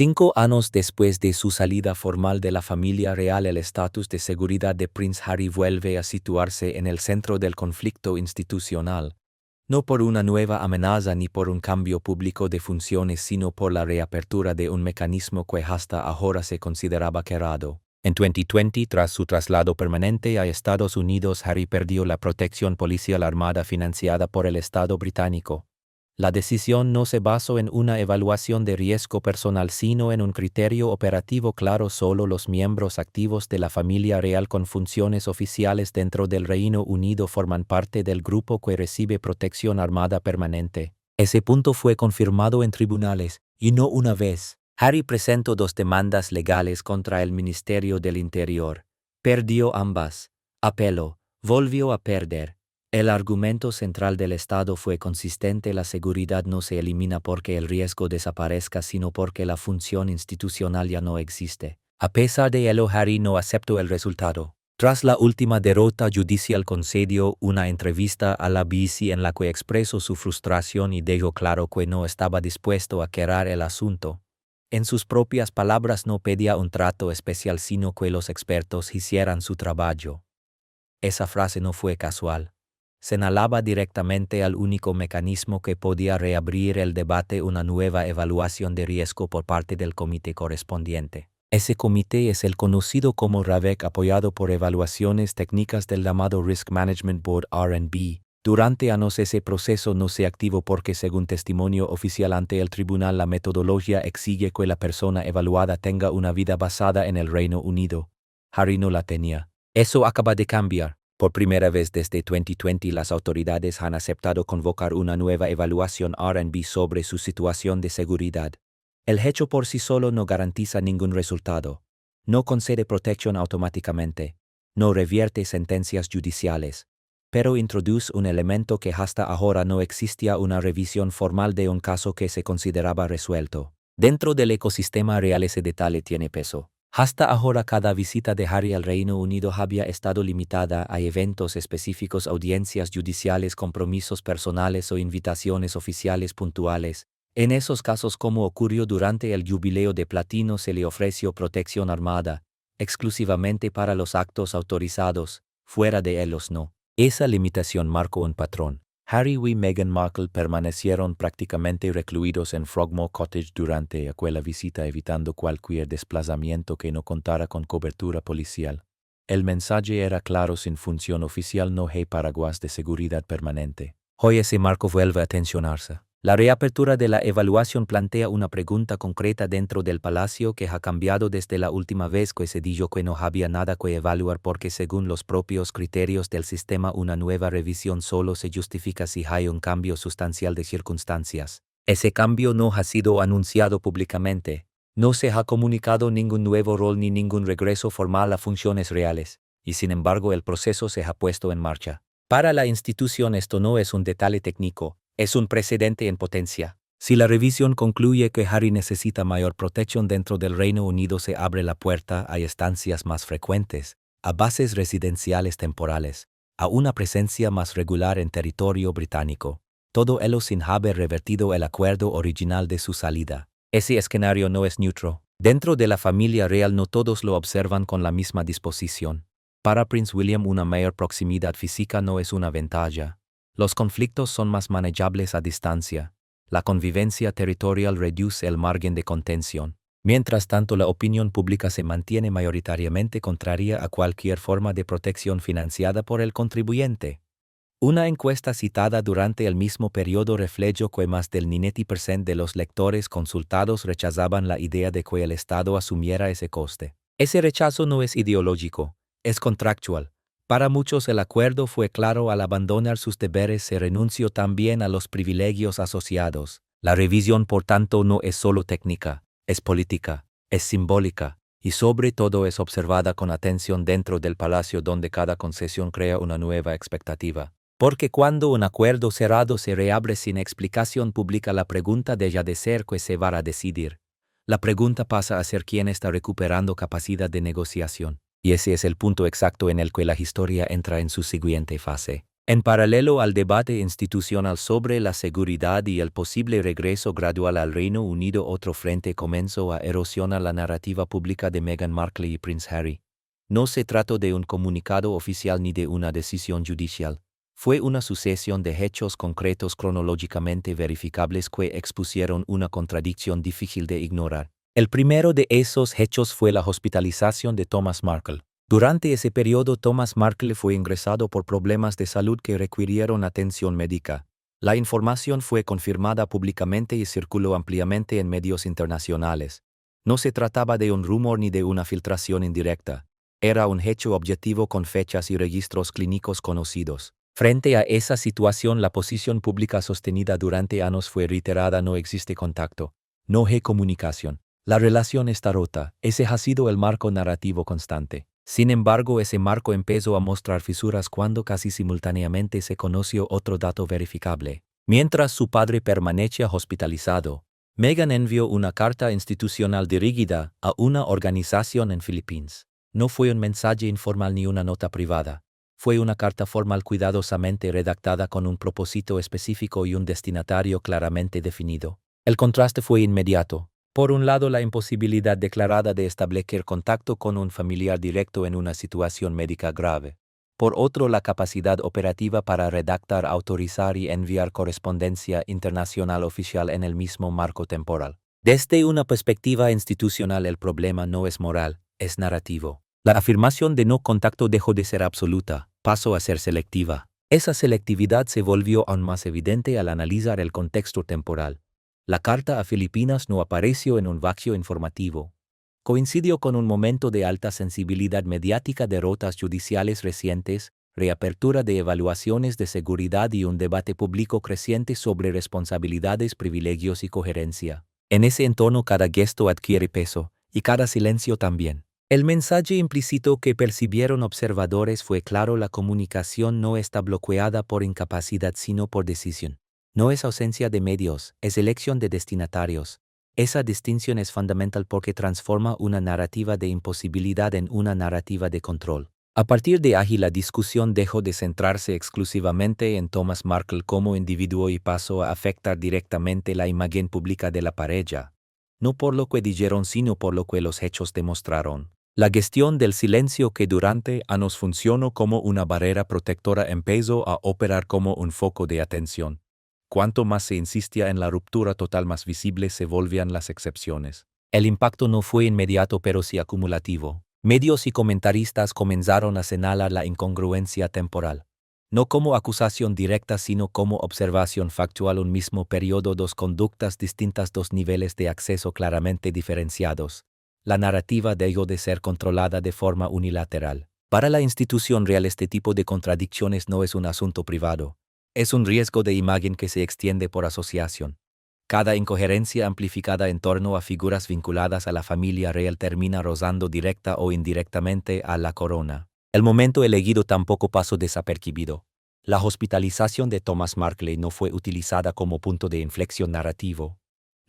5 años después de su salida formal de la familia real, el estatus de seguridad de Prince Harry vuelve a situarse en el centro del conflicto institucional, no por una nueva amenaza ni por un cambio público de funciones, sino por la reapertura de un mecanismo que hasta ahora se consideraba cerrado. En 2020, tras su traslado permanente a Estados Unidos, Harry perdió la protección policial armada financiada por el Estado británico. La decisión no se basó en una evaluación de riesgo personal, sino en un criterio operativo claro. Solo los miembros activos de la familia real con funciones oficiales dentro del Reino Unido forman parte del grupo que recibe protección armada permanente. Ese punto fue confirmado en tribunales, y no una vez. Harry presentó 2 demandas legales contra el Ministerio del Interior. Perdió ambas. Apeló. Volvió a perder. El argumento central del Estado fue consistente: la seguridad no se elimina porque el riesgo desaparezca, sino porque la función institucional ya no existe. A pesar de ello, Harry no aceptó el resultado. Tras la última derrota judicial, concedió una entrevista a la BBC en la que expresó su frustración y dejó claro que no estaba dispuesto a cerrar el asunto. En sus propias palabras, no pedía un trato especial, sino que los expertos hicieran su trabajo. Esa frase no fue casual. Señalaba directamente al único mecanismo que podía reabrir el debate: una nueva evaluación de riesgo por parte del comité correspondiente. Ese comité es el conocido como RAVEC, apoyado por evaluaciones técnicas del llamado Risk Management Board (R&B). Durante años ese proceso no se activó porque, según testimonio oficial ante el tribunal, la metodología exige que la persona evaluada tenga una vida basada en el Reino Unido. Harry no la tenía. Eso acaba de cambiar. Por primera vez desde 2020, las autoridades han aceptado convocar una nueva evaluación R&B sobre su situación de seguridad. El hecho por sí solo no garantiza ningún resultado. No concede protección automáticamente. No revierte sentencias judiciales. Pero introduce un elemento que hasta ahora no existía: una revisión formal de un caso que se consideraba resuelto. Dentro del ecosistema real, ese detalle tiene peso. Hasta ahora, cada visita de Harry al Reino Unido había estado limitada a eventos específicos, audiencias judiciales, compromisos personales o invitaciones oficiales puntuales. En esos casos, como ocurrió durante el Jubileo de Platino, se le ofreció protección armada, exclusivamente para los actos autorizados. Fuera de ellos no. Esa limitación marcó un patrón. Harry y Meghan Markle permanecieron prácticamente recluidos en Frogmore Cottage durante aquella visita, evitando cualquier desplazamiento que no contara con cobertura policial. El mensaje era claro: sin función oficial no hay paraguas de seguridad permanente. Hoy ese marco vuelve a tensionarse. La reapertura de la evaluación plantea una pregunta concreta dentro del palacio que ha cambiado desde la última vez que se dijo que no había nada que evaluar, porque según los propios criterios del sistema, una nueva revisión solo se justifica si hay un cambio sustancial de circunstancias. Ese cambio no ha sido anunciado públicamente. No se ha comunicado ningún nuevo rol ni ningún regreso formal a funciones reales, y sin embargo el proceso se ha puesto en marcha. Para la institución esto no es un detalle técnico. Es un precedente en potencia. Si la revisión concluye que Harry necesita mayor protección dentro del Reino Unido, se abre la puerta a estancias más frecuentes, a bases residenciales temporales, a una presencia más regular en territorio británico. Todo ello sin haber revertido el acuerdo original de su salida. Ese escenario no es neutro. Dentro de la familia real no todos lo observan con la misma disposición. Para Prince William, una mayor proximidad física no es una ventaja. Los conflictos son más manejables a distancia. La convivencia territorial reduce el margen de contención. Mientras tanto, la opinión pública se mantiene mayoritariamente contraria a cualquier forma de protección financiada por el contribuyente. Una encuesta citada durante el mismo periodo reflejó que más del 90% de los lectores consultados rechazaban la idea de que el Estado asumiera ese coste. Ese rechazo no es ideológico, es contractual. Para muchos el acuerdo fue claro: al abandonar sus deberes se renunció también a los privilegios asociados. La revisión, por tanto, no es solo técnica, es política, es simbólica, y sobre todo es observada con atención dentro del palacio, donde cada concesión crea una nueva expectativa. Porque cuando un acuerdo cerrado se reabre sin explicación pública, la pregunta deja de ser qué se va a decidir. La pregunta pasa a ser quién está recuperando capacidad de negociación. Y ese es el punto exacto en el que la historia entra en su siguiente fase. En paralelo al debate institucional sobre la seguridad y el posible regreso gradual al Reino Unido, otro frente comenzó a erosionar la narrativa pública de Meghan Markle y Prince Harry. No se trató de un comunicado oficial ni de una decisión judicial. Fue una sucesión de hechos concretos cronológicamente verificables que expusieron una contradicción difícil de ignorar. El primero de esos hechos fue la hospitalización de Thomas Markle. Durante ese periodo, Thomas Markle fue ingresado por problemas de salud que requirieron atención médica. La información fue confirmada públicamente y circuló ampliamente en medios internacionales. No se trataba de un rumor ni de una filtración indirecta. Era un hecho objetivo con fechas y registros clínicos conocidos. Frente a esa situación, la posición pública sostenida durante años fue reiterada: no existe contacto, no hay comunicación. La relación está rota. Ese ha sido el marco narrativo constante. Sin embargo, ese marco empezó a mostrar fisuras cuando casi simultáneamente se conoció otro dato verificable. Mientras su padre permanecía hospitalizado, Meghan envió una carta institucional dirigida a una organización en Filipinas. No fue un mensaje informal ni una nota privada. Fue una carta formal cuidadosamente redactada con un propósito específico y un destinatario claramente definido. El contraste fue inmediato. Por un lado, la imposibilidad declarada de establecer contacto con un familiar directo en una situación médica grave. Por otro, la capacidad operativa para redactar, autorizar y enviar correspondencia internacional oficial en el mismo marco temporal. Desde una perspectiva institucional, el problema no es moral, es narrativo. La afirmación de no contacto dejó de ser absoluta, pasó a ser selectiva. Esa selectividad se volvió aún más evidente al analizar el contexto temporal. La carta a Filipinas no apareció en un vacío informativo. Coincidió con un momento de alta sensibilidad mediática, derrotas judiciales recientes, reapertura de evaluaciones de seguridad y un debate público creciente sobre responsabilidades, privilegios y coherencia. En ese entorno, cada gesto adquiere peso, y cada silencio también. El mensaje implícito que percibieron observadores fue claro: la comunicación no está bloqueada por incapacidad sino por decisión. No es ausencia de medios, es elección de destinatarios. Esa distinción es fundamental porque transforma una narrativa de imposibilidad en una narrativa de control. A partir de ahí, la discusión dejó de centrarse exclusivamente en Thomas Markle como individuo y pasó a afectar directamente la imagen pública de la pareja. No por lo que dijeron, sino por lo que los hechos demostraron. La gestión del silencio, que durante años funcionó como una barrera protectora, empezó a operar como un foco de atención. Cuanto más se insistía en la ruptura total, más visibles se volvían las excepciones. El impacto no fue inmediato, pero sí acumulativo. Medios y comentaristas comenzaron a señalar la incongruencia temporal. No como acusación directa, sino como observación factual: un mismo periodo, dos conductas distintas, dos niveles de acceso claramente diferenciados. La narrativa dejó de ser controlada de forma unilateral. Para la institución real, este tipo de contradicciones no es un asunto privado. Es un riesgo de imagen que se extiende por asociación. Cada incoherencia amplificada en torno a figuras vinculadas a la familia real termina rozando directa o indirectamente a la corona. El momento elegido tampoco pasó desapercibido. La hospitalización de Thomas Markle no fue utilizada como punto de inflexión narrativo.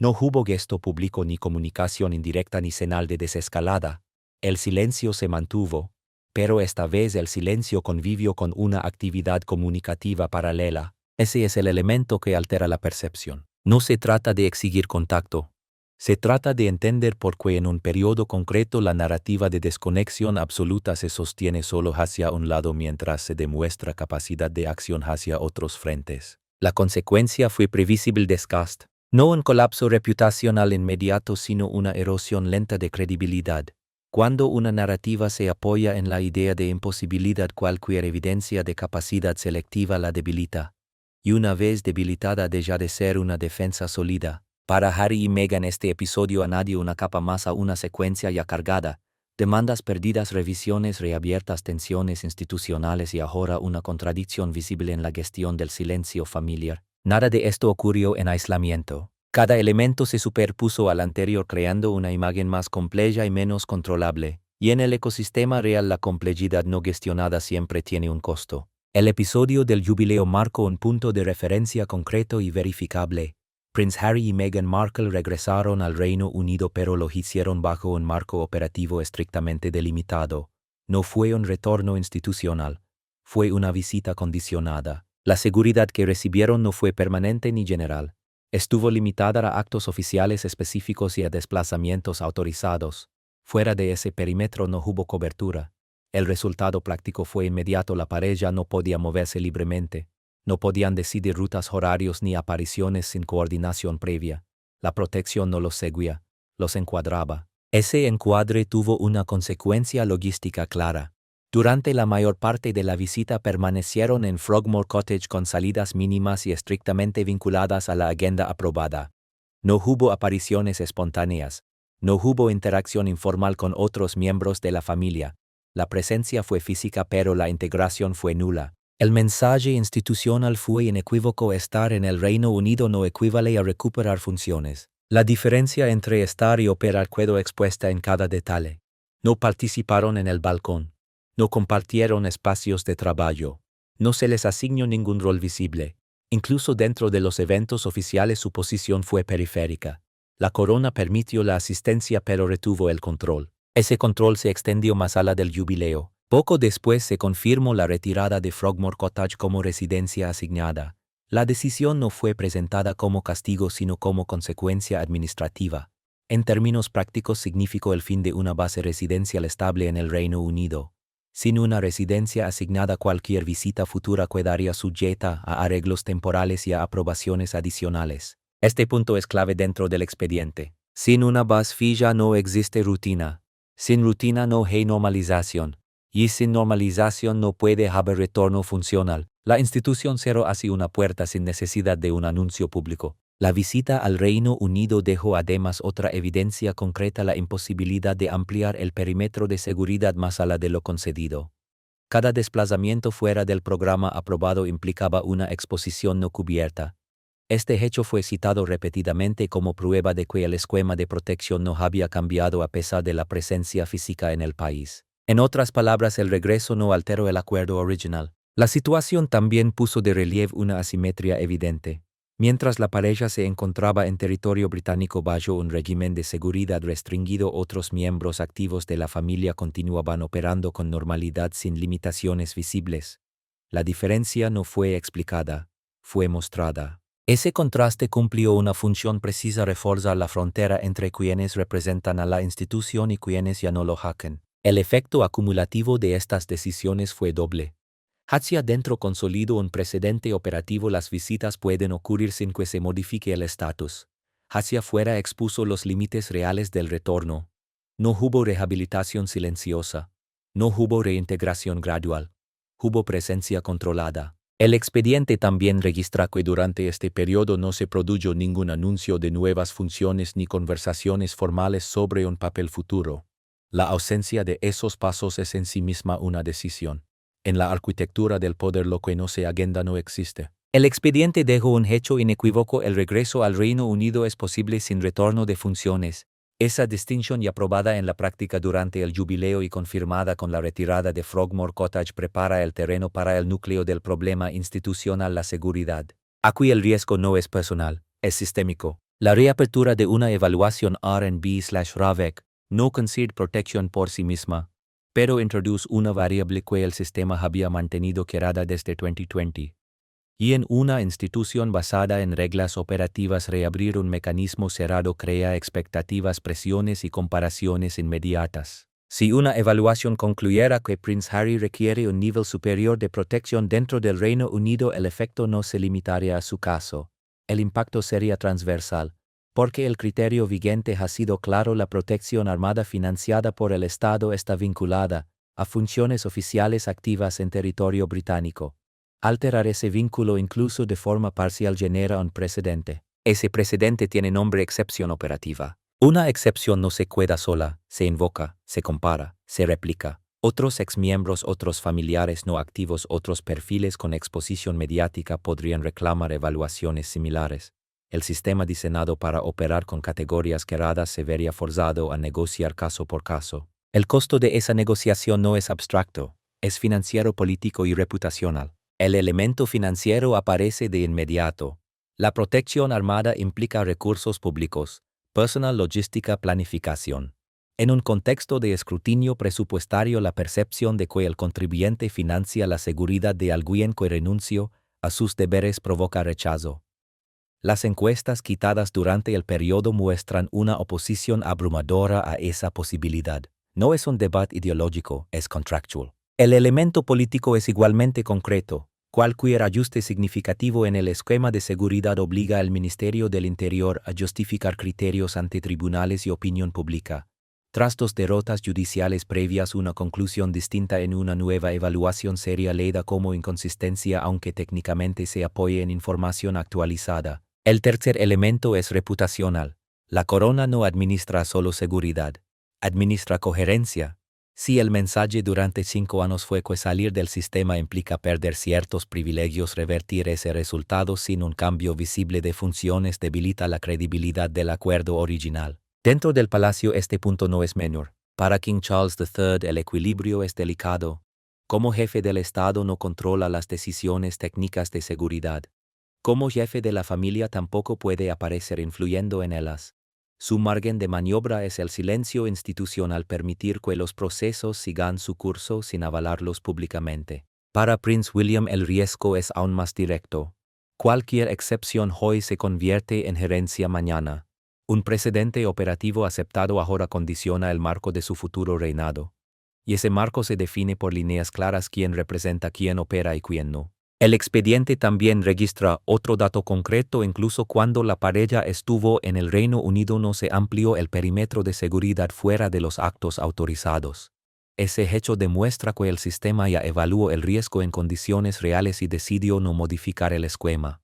No hubo gesto público, ni comunicación indirecta, ni señal de desescalada. El silencio se mantuvo, pero esta vez el silencio convivió con una actividad comunicativa paralela. Ese es el elemento que altera la percepción. No se trata de exigir contacto. Se trata de entender por qué en un periodo concreto la narrativa de desconexión absoluta se sostiene solo hacia un lado mientras se demuestra capacidad de acción hacia otros frentes. La consecuencia fue previsible desgaste. No un colapso reputacional inmediato, sino una erosión lenta de credibilidad. Cuando una narrativa se apoya en la idea de imposibilidad, cualquier evidencia de capacidad selectiva la debilita. Y una vez debilitada, deja de ser una defensa sólida. Para Harry y Meghan, este episodio añadió una capa más a una secuencia ya cargada: demandas perdidas, revisiones reabiertas, tensiones institucionales y ahora una contradicción visible en la gestión del silencio familiar. Nada de esto ocurrió en aislamiento. Cada elemento se superpuso al anterior, creando una imagen más compleja y menos controlable. Y en el ecosistema real, la complejidad no gestionada siempre tiene un costo. El episodio del jubileo marcó un punto de referencia concreto y verificable. Prince Harry y Meghan Markle regresaron al Reino Unido, pero lo hicieron bajo un marco operativo estrictamente delimitado. No fue un retorno institucional. Fue una visita condicionada. La seguridad que recibieron no fue permanente ni general. Estuvo limitada a actos oficiales específicos y a desplazamientos autorizados. Fuera de ese perímetro no hubo cobertura. El resultado práctico fue inmediato: la pareja no podía moverse libremente. No podían decidir rutas, horarios ni apariciones sin coordinación previa. La protección no los seguía, los encuadraba. Ese encuadre tuvo una consecuencia logística clara. Durante la mayor parte de la visita permanecieron en Frogmore Cottage con salidas mínimas y estrictamente vinculadas a la agenda aprobada. No hubo apariciones espontáneas. No hubo interacción informal con otros miembros de la familia. La presencia fue física, pero la integración fue nula. El mensaje institucional fue inequívoco: estar en el Reino Unido no equivale a recuperar funciones. La diferencia entre estar y operar quedó expuesta en cada detalle. No participaron en el balcón. No compartieron espacios de trabajo. No se les asignó ningún rol visible. Incluso dentro de los eventos oficiales su posición fue periférica. La corona permitió la asistencia pero retuvo el control. Ese control se extendió más allá del jubileo. Poco después se confirmó la retirada de Frogmore Cottage como residencia asignada. La decisión no fue presentada como castigo sino como consecuencia administrativa. En términos prácticos significó el fin de una base residencial estable en el Reino Unido. Sin una residencia asignada, cualquier visita futura quedaría sujeta a arreglos temporales y a aprobaciones adicionales. Este punto es clave dentro del expediente. Sin una base fija no existe rutina. Sin rutina no hay normalización. Y sin normalización no puede haber retorno funcional. La institución cerró así una puerta sin necesidad de un anuncio público. La visita al Reino Unido dejó además otra evidencia concreta: la imposibilidad de ampliar el perímetro de seguridad más allá de lo concedido. Cada desplazamiento fuera del programa aprobado implicaba una exposición no cubierta. Este hecho fue citado repetidamente como prueba de que el esquema de protección no había cambiado a pesar de la presencia física en el país. En otras palabras, el regreso no alteró el acuerdo original. La situación también puso de relieve una asimetría evidente. Mientras la pareja se encontraba en territorio británico bajo un régimen de seguridad restringido, otros miembros activos de la familia continuaban operando con normalidad sin limitaciones visibles. La diferencia no fue explicada, fue mostrada. Ese contraste cumplió una función precisa: reforzar la frontera entre quienes representan a la institución y quienes ya no lo hacen. El efecto acumulativo de estas decisiones fue doble. Hacia adentro consolidó un precedente operativo: las visitas pueden ocurrir sin que se modifique el estatus. Hacia afuera expuso los límites reales del retorno. No hubo rehabilitación silenciosa. No hubo reintegración gradual. Hubo presencia controlada. El expediente también registra que durante este periodo no se produjo ningún anuncio de nuevas funciones ni conversaciones formales sobre un papel futuro. La ausencia de esos pasos es en sí misma una decisión. En la arquitectura del poder lo que no se agenda no existe. El expediente dejó un hecho inequívoco: el regreso al Reino Unido es posible sin retorno de funciones. Esa distinción, ya probada en la práctica durante el jubileo y confirmada con la retirada de Frogmore Cottage, prepara el terreno para el núcleo del problema institucional: la seguridad. Aquí el riesgo no es personal, es sistémico. La reapertura de una evaluación R&B/RAVEC no consigue protección por sí misma, pero introduce una variable que el sistema había mantenido quietada desde 2020. Y en una institución basada en reglas operativas, reabrir un mecanismo cerrado crea expectativas, presiones y comparaciones inmediatas. Si una evaluación concluyera que Prince Harry requiere un nivel superior de protección dentro del Reino Unido, el efecto no se limitaría a su caso. El impacto sería transversal, porque el criterio vigente ha sido claro: la protección armada financiada por el Estado está vinculada a funciones oficiales activas en territorio británico. Alterar ese vínculo incluso de forma parcial genera un precedente. Ese precedente tiene nombre: excepción operativa. Una excepción no se queda sola, se invoca, se compara, se replica. Otros exmiembros, otros familiares no activos, otros perfiles con exposición mediática podrían reclamar evaluaciones similares. El sistema diseñado para operar con categorías quedadas se vería forzado a negociar caso por caso. El costo de esa negociación no es abstracto, es financiero, político y reputacional. El elemento financiero aparece de inmediato. La protección armada implica recursos públicos, personal, logística, planificación. En un contexto de escrutinio presupuestario, la percepción de que el contribuyente financia la seguridad de alguien que renunció a sus deberes provoca rechazo. Las encuestas quitadas durante el periodo muestran una oposición abrumadora a esa posibilidad. No es un debate ideológico, es contractual. El elemento político es igualmente concreto. Cualquier ajuste significativo en el esquema de seguridad obliga al Ministerio del Interior a justificar criterios ante tribunales y opinión pública. Tras 2 derrotas judiciales previas, una conclusión distinta en una nueva evaluación seria leída como inconsistencia, aunque técnicamente se apoye en información actualizada. El tercer elemento es reputacional. La corona no administra solo seguridad, administra coherencia. Si el mensaje durante 5 años fue que salir del sistema implica perder ciertos privilegios, revertir ese resultado sin un cambio visible de funciones debilita la credibilidad del acuerdo original. Dentro del palacio este punto no es menor. Para King Charles III el equilibrio es delicado. Como jefe del Estado no controla las decisiones técnicas de seguridad. Como jefe de la familia tampoco puede aparecer influyendo en ellas. Su margen de maniobra es el silencio institucional, permitir que los procesos sigan su curso sin avalarlos públicamente. Para Prince William el riesgo es aún más directo. Cualquier excepción hoy se convierte en herencia mañana. Un precedente operativo aceptado ahora condiciona el marco de su futuro reinado. Y ese marco se define por líneas claras: quién representa, quién opera y quién no. El expediente también registra otro dato concreto: incluso cuando la pareja estuvo en el Reino Unido no se amplió el perímetro de seguridad fuera de los actos autorizados. Ese hecho demuestra que el sistema ya evaluó el riesgo en condiciones reales y decidió no modificar el esquema.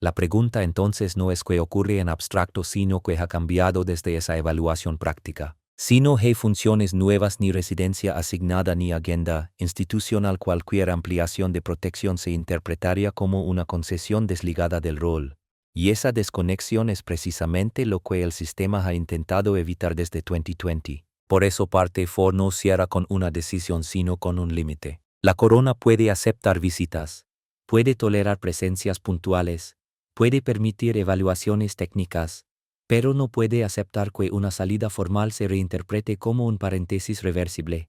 La pregunta entonces no es qué ocurre en abstracto, sino qué ha cambiado desde esa evaluación práctica. Si no hay funciones nuevas, ni residencia asignada, ni agenda institucional, cualquier ampliación de protección se interpretaría como una concesión desligada del rol. Y esa desconexión es precisamente lo que el sistema ha intentado evitar desde 2020. Por eso parte 4 no cierra con una decisión, sino con un límite. La corona puede aceptar visitas, puede tolerar presencias puntuales, puede permitir evaluaciones técnicas, pero no puede aceptar que una salida formal se reinterprete como un paréntesis reversible.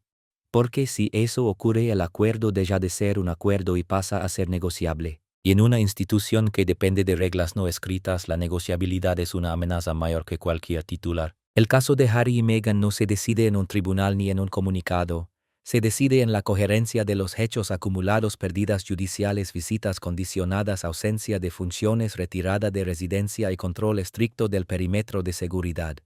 Porque si eso ocurre, el acuerdo deja de ser un acuerdo y pasa a ser negociable. Y en una institución que depende de reglas no escritas, la negociabilidad es una amenaza mayor que cualquier titular. El caso de Harry y Meghan no se decide en un tribunal ni en un comunicado. Se decide en la coherencia de los hechos acumulados: pérdidas judiciales, visitas condicionadas, ausencia de funciones, retirada de residencia y control estricto del perímetro de seguridad.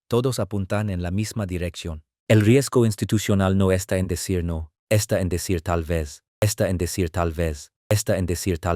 Todos apuntan en la misma dirección. El riesgo institucional no está en decir no, está en decir tal vez, está en decir tal vez, está en decir tal vez.